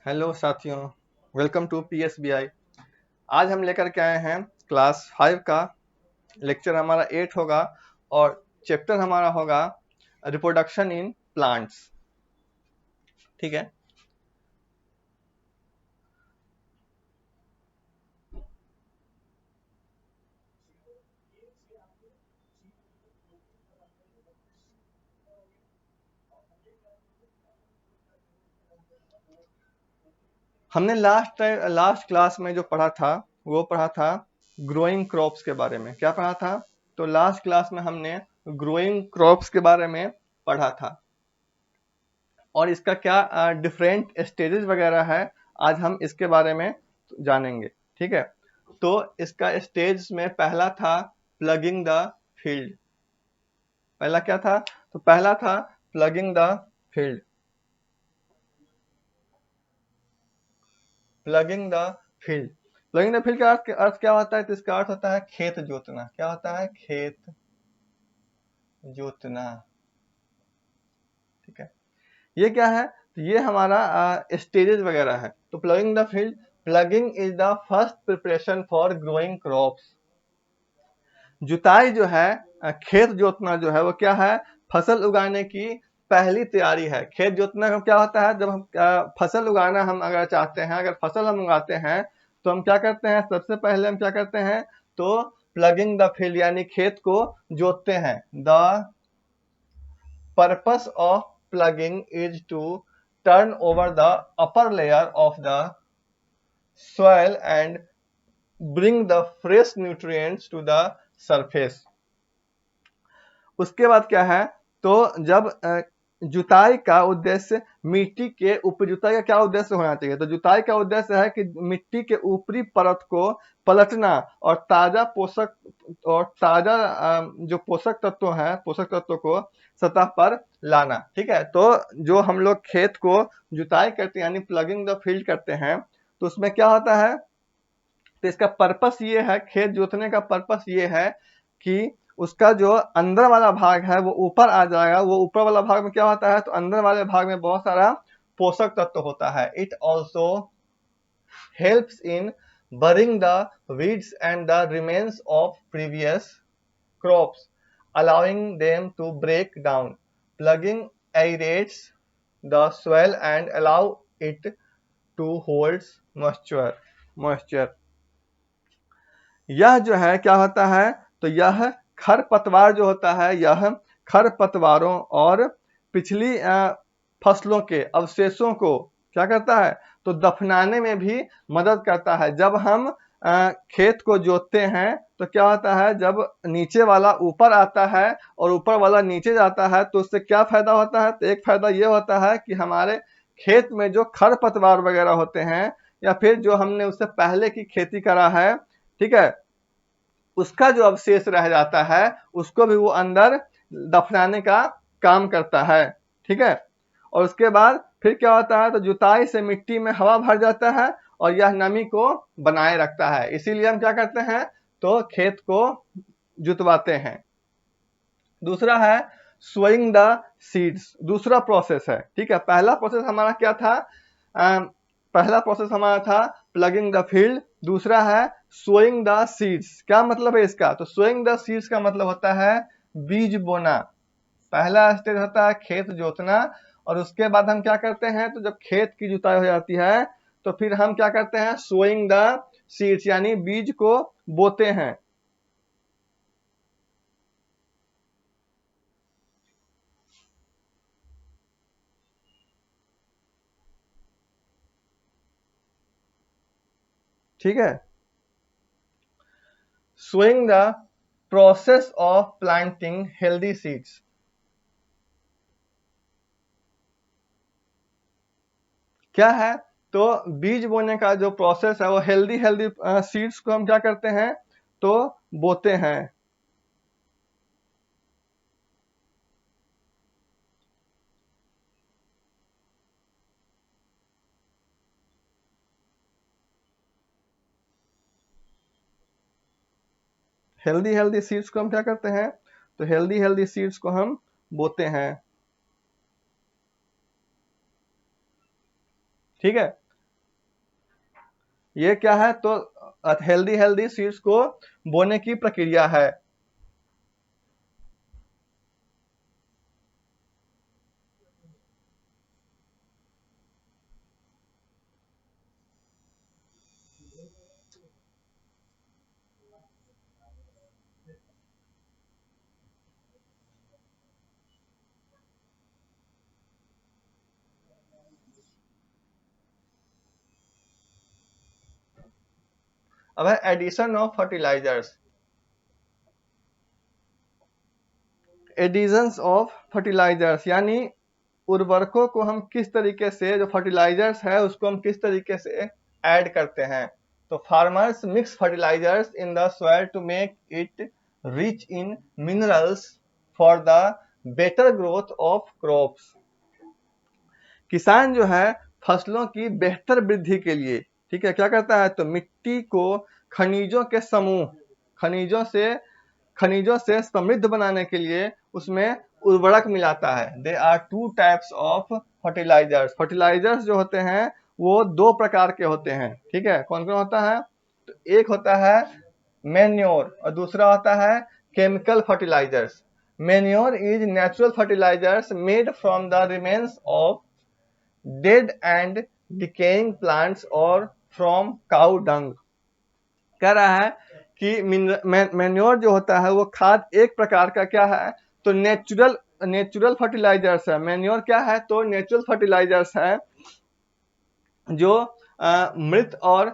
Hello साथियों, welcome to PSBI। आज हम लेकर के आए हैं क्लास 5 का लेक्चर। हमारा 8 होगा और चैप्टर हमारा होगा रिप्रोडक्शन इन प्लांट्स। ठीक है, हमने लास्ट क्लास में जो पढ़ा था वो पढ़ा था ग्रोइंग क्रॉप्स के बारे में। क्या पढ़ा था? तो लास्ट क्लास में हमने ग्रोइंग क्रॉप्स के बारे में पढ़ा था और इसका क्या डिफरेंट स्टेजेस वगैरह है, आज हम इसके बारे में जानेंगे। ठीक है, तो इसका स्टेज में पहला था प्लगिंग द फील्ड। पहला क्या था? तो पहला था plugging the field. Plugging the field plugging the field का अर्थ क्या होता है? तो इसका अर्थ होता है खेत जोतना। क्या होता है? खेत जोतना। ठीक है, ये क्या है? तो ये हमारा स्टेजेस वगैरह है। तो plugging the field, plugging is the first preparation for growing crops. जुताई जो है, खेत जोतना जो है वो क्या है? फसल उगाने की पहली तैयारी है। खेत जोतना का क्या होता है? जब हम फसल उगाना हम अगर चाहते हैं, अगर फसल हम उगाते हैं तो हम क्या करते हैं? सबसे पहले हम क्या करते हैं? तो प्लगिंग द फील्ड यानी खेत को जोतते हैं। The purpose of ploughing is to turn over the upper layer of the soil and bring the fresh nutrients to the surface। उसके बाद क्या है? तो जब जुताई का उद्देश्य मिट्टी के ऊपर, जुताई का क्या उद्देश्य होना चाहिए? तो जुताई का उद्देश्य है कि मिट्टी के ऊपरी परत को पलटना और ताजा ताजा जो पोषक तत्व है, पोषक तत्व को सतह पर लाना। ठीक है, तो जो हम लोग खेत को जुताई करते हैं यानी प्लगिंग द फील्ड करते हैं, तो उसमें क्या होता है? तो इसका पर्पस ये है, खेत जोतने का पर्पस ये है कि उसका जो अंदर वाला भाग है वो ऊपर आ जाएगा। वो ऊपर वाला भाग में क्या होता है? तो अंदर वाले भाग में बहुत सारा पोषक तत्व होता है। It also helps in burying the weeds and the remains of previous crops, allowing them to break down। Plugging aerates the soil and allow it to hold moisture। यह जो है क्या होता है? तो यह खरपतवार जो होता है, यह खरपतवारों और पिछली फसलों के अवशेषों को क्या करता है? तो दफनाने में भी मदद करता है। जब हम खेत को जोतते हैं तो क्या होता है? जब नीचे वाला ऊपर आता है और ऊपर वाला नीचे जाता है तो उससे क्या फायदा होता है? तो एक फायदा ये होता है कि हमारे खेत में जो खरपतवार वगैरह होते हैं या फिर जो हमने उससे पहले की खेती करा है, ठीक है, उसका जो अवशेष रह जाता है उसको भी वो अंदर दफनाने का काम करता है। ठीक है, और उसके बाद फिर क्या होता है? तो जुताई से मिट्टी में हवा भर जाता है और यह नमी को बनाए रखता है। इसीलिए हम क्या करते हैं? तो खेत को जुतवाते हैं। दूसरा है सोइंग द सीड्स, दूसरा प्रोसेस है। ठीक है, पहला प्रोसेस हमारा क्या था? पहला प्रोसेस हमारा था प्लगिंग द फील्ड। दूसरा है सोइंग द सीड्स। क्या मतलब है इसका? तो सोइंग द सीड्स का मतलब होता है बीज बोना। पहला स्टेज होता है खेत जोतना और उसके बाद हम क्या करते हैं? तो जब खेत की जुताई हो जाती है तो फिर हम क्या करते हैं? सोइंग द सीड्स यानी बीज को बोते हैं। ठीक है, showing the process of planting healthy seeds। क्या है? तो बीज बोने का जो प्रोसेस है वो हेल्दी हेल्दी सीड्स को हम क्या करते हैं? तो बोते हैं। हेल्दी हेल्दी सीड्स को हम क्या करते हैं? तो हेल्दी हेल्दी सीड्स को हम बोते हैं। ठीक है, ये क्या है, तो हेल्दी सीड्स को बोने की प्रक्रिया है। अब है addition of fertilisers. Addition of fertilisers यानी उर्वरकों को हम किस तरीके से, जो फर्टिलाइजर्स है उसको हम किस तरीके से ऐड करते हैं। तो farmers mix fertilisers in the soil to make it rich in minerals for the better growth of crops. किसान जो है फसलों की बेहतर वृद्धि के लिए, ठीक है, क्या करता है, तो मिट्टी को खनिजों के समूह, खनिजों से समृद्ध बनाने के लिए उसमें उर्वरक मिलाता है। They are two types of fertilisers. Fertilisers जो होते हैं वो दो प्रकार के होते हैं, ठीक है। कौन कौन होता है, तो एक होता है मैन्योर और दूसरा होता है chemical fertilisers. Manure is natural fertilisers made from the remains of dead and decaying plants और फ्रॉम काउ डंग। कह रहा है कि मैन्योर जो होता है वो खाद एक प्रकार का क्या है, तो नेचुरल फर्टिलाइजर्स है। मैन्योर क्या है, तो नेचुरल फर्टिलाइजर्स है जो मृत और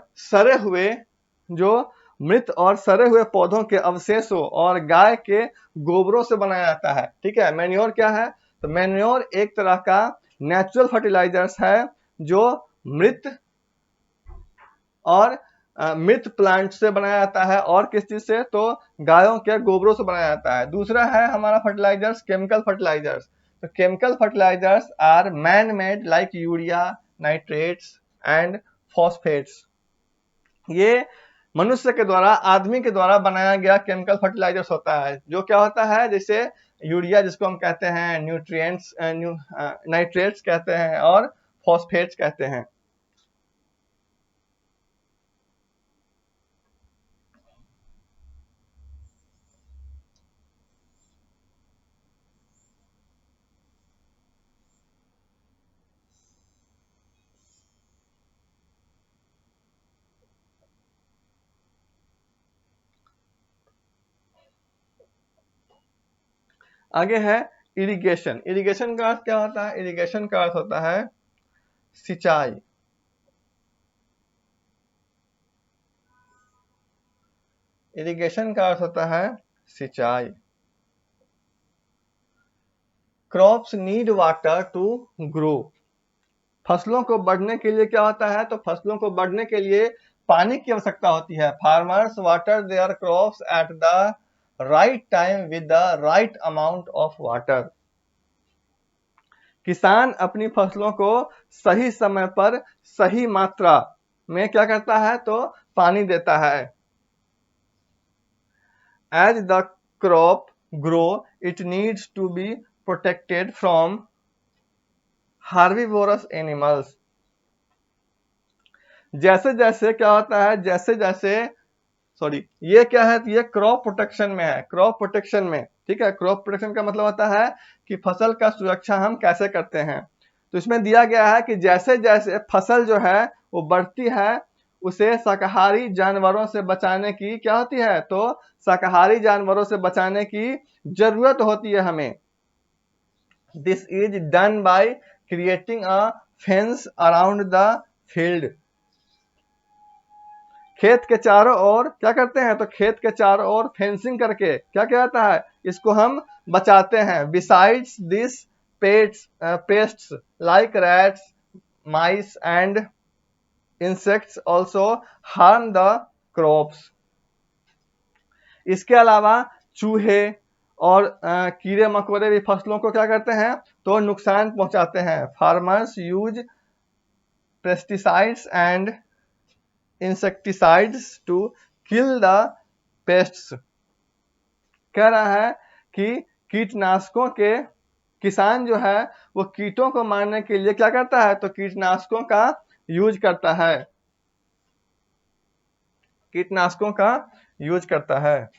सड़े हुए पौधों के अवशेषों और गाय के गोबरों से बनाया जाता है, ठीक है। मैन्योर क्या है, तो मैन्योर एक तरह का नेचुरल फर्टिलाइजर्स है जो मृत प्लांट से बनाया जाता है, और किस चीज से, तो गायों के गोबरों से बनाया जाता है। दूसरा है हमारा फर्टिलाइजर्स केमिकल फर्टिलाइजर्स। तो chemical fertilisers are man made like urea, nitrates and phosphates. ये मनुष्य के द्वारा, आदमी के द्वारा बनाया गया केमिकल फर्टिलाइजर्स होता है, जो क्या होता है, जैसे यूरिया जिसको हम कहते हैं, नाइट्रेट्स कहते हैं और फॉस्फेट्स कहते हैं। आगे है इरिगेशन। इरिगेशन का अर्थ क्या होता है, इरिगेशन का अर्थ होता है सिंचाई। इरिगेशन का अर्थ होता है सिंचाई। Crops need water to grow. फसलों को बढ़ने के लिए क्या होता है, तो फसलों को बढ़ने के लिए पानी की आवश्यकता होती है। Farmers water there crops at the right time with the right amount of water. किसान अपनी फसलों को सही समय पर सही मात्रा में क्या करता है, तो पानी देता है। As the crop grow it needs to be protected from herbivorous animals. जैसे जैसे क्या होता है, ये क्या है, ये क्रॉप प्रोटेक्शन में है, क्रॉप प्रोटेक्शन में, ठीक है। क्रॉप प्रोटेक्शन का मतलब होता है कि फसल का सुरक्षा हम कैसे करते हैं। तो इसमें दिया गया है कि जैसे जैसे फसल जो है वो बढ़ती है, उसे शाकाहारी जानवरों से बचाने की क्या होती है, तो शाकाहारी जानवरों से बचाने की जरूरत होती है हमें। This is done by creating a fence around the field. खेत के चारों ओर क्या करते हैं, तो खेत के चारों ओर फेंसिंग करके क्या क्या जाता है, इसको हम बचाते हैं। Besides this pests like rats, mice and insects also harm the crops. इसके अलावा चूहे और कीड़े मकोड़े भी फसलों को क्या करते हैं, तो नुकसान पहुंचाते हैं। Farmers use pesticides and insecticides to kill the pests. कह रहा है कि कीटनाशकों के, किसान जो है वो कीटों को मारने के लिए क्या करता है, तो कीटनाशकों का यूज करता है। कीटनाशकों का यूज करता है।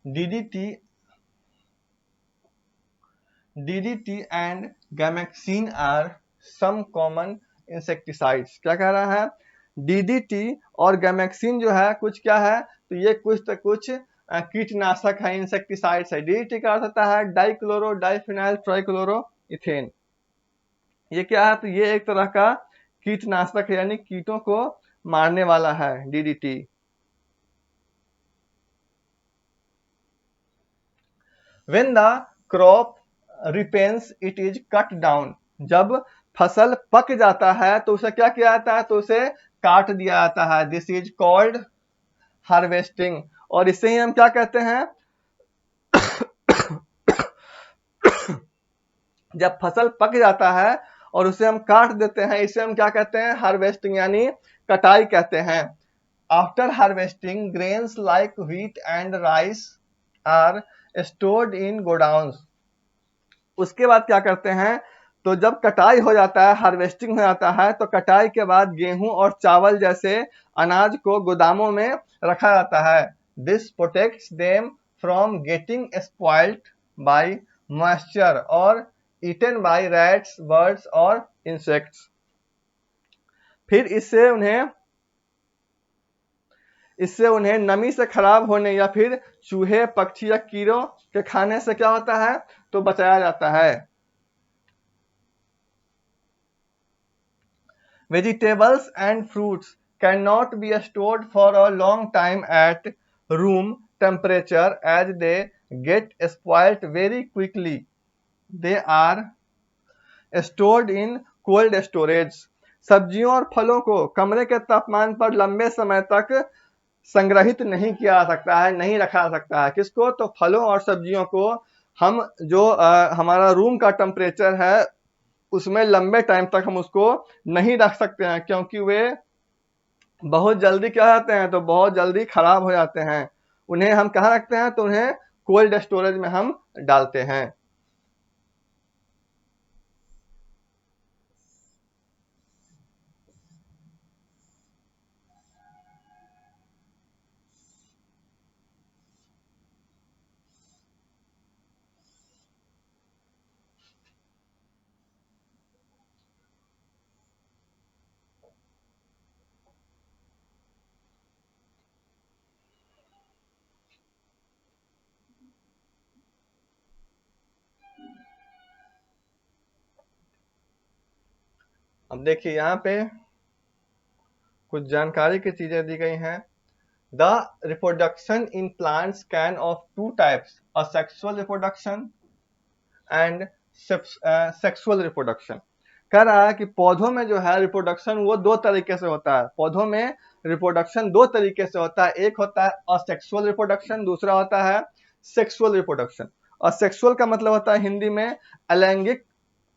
DDT and gammexane are some common insecticides. क्या कह रहा है? DDT और गैमेक्सिन जो है कुछ क्या है, तो ये कुछ कीटनाशक है, इंसेक्टिसाइड्स है। DDT का अर्थ होता है डाइक्लोरो डाइफिनाइल ट्राइक्लोरो इथेन। ये क्या है, तो ये एक तरह का कीटनाशक है, यानी कीटों को मारने वाला है DDT। When the crop ripens it is cut down। जब फसल पक जाता है तो उसे क्या किया जाता है, तो उसे काट दिया जाता है। This is called harvesting. और इसे ही हम क्या कहते हैं जब फसल पक जाता है और उसे हम काट देते हैं, इसे हम क्या कहते हैं, हार्वेस्टिंग, यानी कटाई कहते हैं। After harvesting grains like wheat and rice are stored in godowns. उसके बाद क्या करते हैं, तो जब कटाई हो जाता है, हार्वेस्टिंग हो जाता है, तो कटाई के बाद गेहूं और चावल जैसे अनाज को गोदामों में रखा जाता है। This protects them from getting spoiled bye moisture और ईटन बाय रैट्स, बर्ड्स और इंसेक्ट्स। फिर इससे उन्हें नमी से खराब होने या फिर चूहे, पक्षी या कीड़ों के खाने से क्या होता है, तो बचाया जाता है। Vegetables and fruits cannot be stored for a long time at room temperature as they get spoiled very quickly. They are stored in cold storage। सब्जियों और फलों को कमरे के तापमान पर लंबे समय तक संग्रहित नहीं किया जा सकता है, नहीं रखा जा सकता है। किसको, तो फलों और सब्जियों को हम जो हमारा रूम का टेम्परेचर है उसमें लंबे टाइम तक हम उसको नहीं रख सकते हैं, क्योंकि वे बहुत जल्दी क्या होते हैं, तो बहुत जल्दी खराब हो जाते हैं। उन्हें हम कहाँ रखते हैं, तो उन्हें कोल्ड स्टोरेज में हम डालते हैं। अब देखिए यहाँ पे कुछ जानकारी की चीजें दी गई हैं। The reproduction in plants can of two types, asexual reproduction and sexual reproduction. कह रहा है कि पौधों में जो है रिप्रोडक्शन वो दो तरीके से होता है। पौधों में रिप्रोडक्शन दो तरीके से होता है, एक होता है असेक्सुअल रिप्रोडक्शन, दूसरा होता है सेक्सुअल रिप्रोडक्शन। असेक्सुअल का मतलब होता है हिंदी में अलैंगिक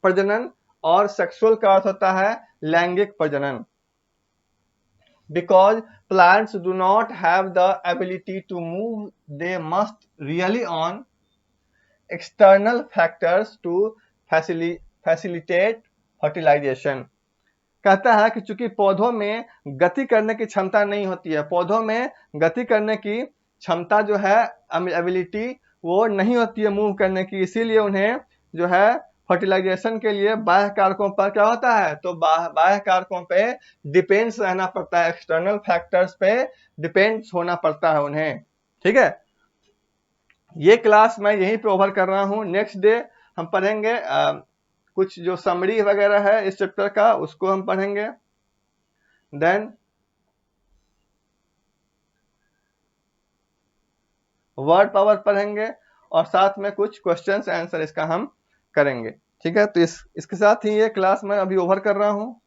प्रजनन, और सेक्सुअल का अर्थ होता है लैंगिक प्रजनन। Because plants do not have the ability to move, they must rely on external factors to facilitate fertilization। कहता है कि चूंकि पौधों में गति करने की क्षमता नहीं होती है, पौधों में गति करने की क्षमता जो है, एबिलिटी वो नहीं होती है मूव करने की, इसीलिए उन्हें जो है फर्टिलाइजेशन के लिए बाह्य कारकों पर क्या होता है, तो बाह्य कारकों पे डिपेंड्स रहना पड़ता है, एक्सटर्नल फैक्टर्स पे डिपेंड्स होना पड़ता है उन्हें। ठीक है, ये क्लास मैं यहीं पे ओवर कर रहा हूँ। नेक्स्ट डे हम पढ़ेंगे कुछ जो समरी वगैरह है इस चैप्टर का, उसको हम पढ़ेंगे। देन वर्ड पावर पढ़ेंगे और साथ में कुछ क्वेश्चंस आंसर इसका हम करेंगे। ठीक है, तो इसके साथ ही ये क्लास मैं अभी ओवर कर रहा हूँ।